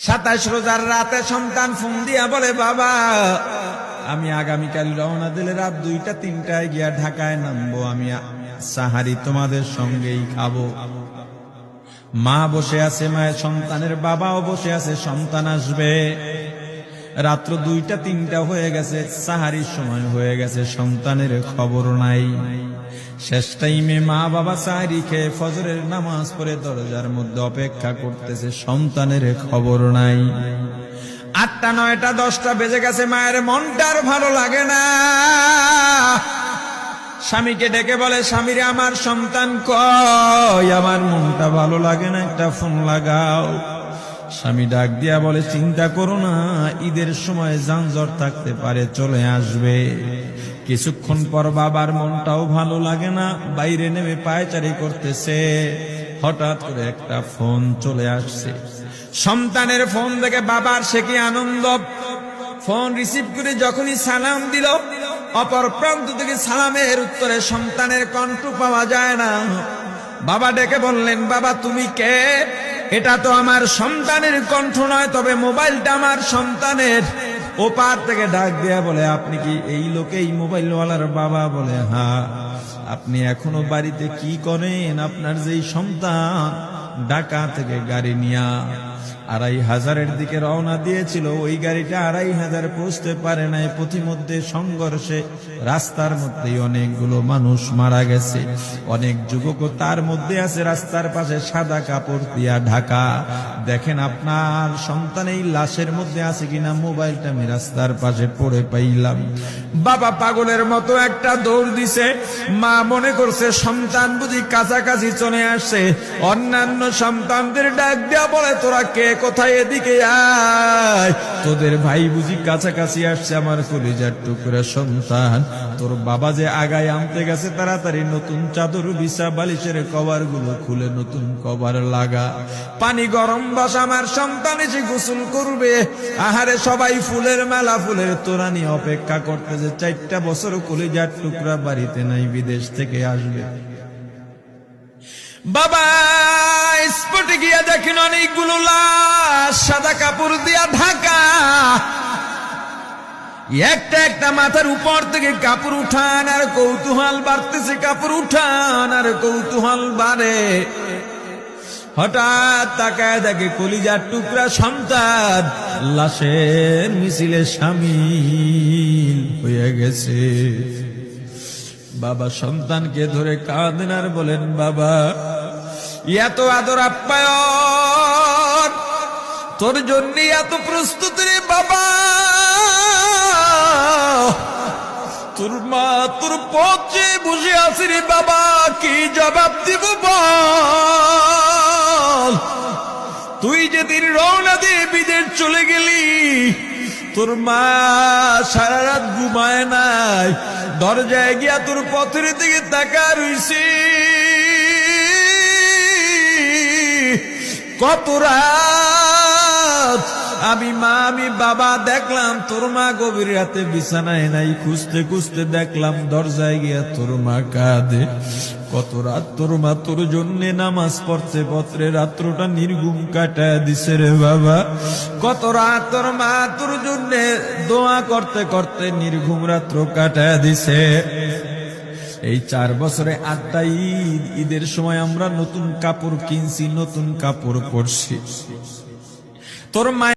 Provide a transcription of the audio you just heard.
27 রোজার রাতে সন্তান ফোন দিয়া বলে, বাবা আমি আগামীকাল রওনা দিলে রাত 2টা-3টায় গিয়া ঢাকায় নামবো, আমি সাহারি তোমাদের সঙ্গেই খাবো। মা বসে আছে, মায়ের সন্তানের বাবাও বসে আছে, সন্তান আসবে। রাত্র 2টা-3টা হয়ে গেছে, সাহারির সময় হয়ে গেছে, সন্তানের খবর নাই। শেষ টাইমে মা বাবা সাহারি খেয়ে ফজরের নামাজ পড়ে দরজার মধ্যে অপেক্ষা করতেছে, সন্তানের খবর নাই। 8টা, 9টা, 10টা বেজে গেছে, মায়ের মনটার ভালো লাগে না। স্বামীকে ডেকে বলে, স্বামীরে আমার সন্তান কই, আমার মনটা ভালো লাগে না, একটা ফোন লাগাও। স্বামী ডাক দিয়া বলে, চিন্তা করো না, ঈদের সময় যানজট থাকতে পারে, চলে আসবে। কিছুক্ষণ পর বাবার মনটাও ভালো লাগে না, বাইরে নেমে পায়চারি করতেছে। হঠাৎ করে একটা ফোন চলে আসছে। সন্তানের ফোন দেখে বাবার সে কি আনন্দ। ফোন রিসিভ করে যখনই সালাম দিল, অপর প্রান্ত থেকে সালামের উত্তরে সন্তানের কণ্ঠ পাওয়া যায় না। বাবা ডেকে বললেন, বাবা তুমি কে? এটা তো আমার সন্তানের কণ্ঠ নয়, তবে মোবাইলটা আমার সন্তানের। ওপার থেকে ডাক দেয়া বলে, আপনি কি এই লোকেই মোবাইলওয়ালার বাবা? বলে, হ্যাঁ। আপনি এখনো বাড়িতে কি করেন? আপনার যেই সন্তান ঢাকা থেকে গাড়ি নিয়া 2500-এর দিকে রওনা দিয়েছিল, ওই গাড়িটা 2500 পৌঁছতে পারে নাই। পথিমধ্যে সংঘর্ষে রাস্তার মধ্যেই অনেকগুলো মানুষ মারা গেছে, অনেক যুবকও তার মধ্যে আছে। রাস্তার পাশে সাদা কাপড় দিয়া ঢাকা। দেখেন আপনার সন্তান এই লাশের মধ্যে আছে কিনা। মোবাইলটা আমি রাস্তার পাশে পড়ে পাইলাম। বাবা পাগলের মতো একটা দৌড় দিছে। মা মনে করছে সন্তান বুঝি কাছাকাছি চলে আসছে। অন্যান্য সন্তানদের ডাক দেয়া বলে, তোরা কে, কোথায়, এদিকে আয়, তোদের ভাই বুঝি কাছাকাছি আসছে। আমার কলিজার টুকরা সন্তান, তোর বাবা যে আগায় আনতে গেছে, তাড়াতাড়ি নতুন চাদর বিছা, বালিশের কভার গুলো খুলে নতুন কভার লাগা, পানি গরম বসা, আমার সন্তান এসে গোসল করবে। আহারে সবাই ফুলের মেলা, ফুলের তোড়া নিয়ে অপেক্ষা করতেছে। 4টা বছর কলিজার টুকরা বাড়িতে নাই, বিদেশ থেকে আসবে। বাবা স্পটে গিয়া দেখেন অনেকগুলো লাশ সাদা কাপড় দিয়া ঢাকা। একটা একটা মাথার উপর থেকে কাপড় উঠান আর কৌতূহল বাড়তেছে, কাপড় উঠান আর কৌতূহল বাড়ে। হঠাৎ তাকায় দেখে কলিজার টুকরা সন্তান লাশের মিছিলে শামিল হয়ে গেছে। বাবা সন্তানকে ধরে কাঁদেন আর বলেন, বাবা এত আদর আপ্যায়ন তোর জন্য, এত প্রস্তুতি রে বাবা। তোর মা তোর পথে বসে আছে রে বাবা, কি জবাব দিব বল? তুই যেদিন রওনা দিয়ে বিদেশ চলে গেলি, তোর মা সারা রাত ঘুমায় নাই, দরজায় গিয়া তোর পথের দিকে তাকা রইছি। কত রাত আমি মা আমি বাবা দেখলাম, তোর মা গভীর রাতে বিছানায় নাই। খুঁজতে খুঁজতে দেখলাম দরজায় গিয়া তোর মা কাঁদে। কত রাত তোর মা তোর জন্য নামাজ পড়তে পত্রে রাত্রটা নির্ঘুম কাটায় দিছে রে বাবা। কত রাত তোর মা তোর জন্য দোয়া করতে করতে নির্ঘুম রাত্র কাটায় দিছে। এই 4 বছরে 8টা ঈদ, ঈদের সময় আমরা নতুন কাপড় কিনছি, নতুন কাপড় পরছি। তোর মা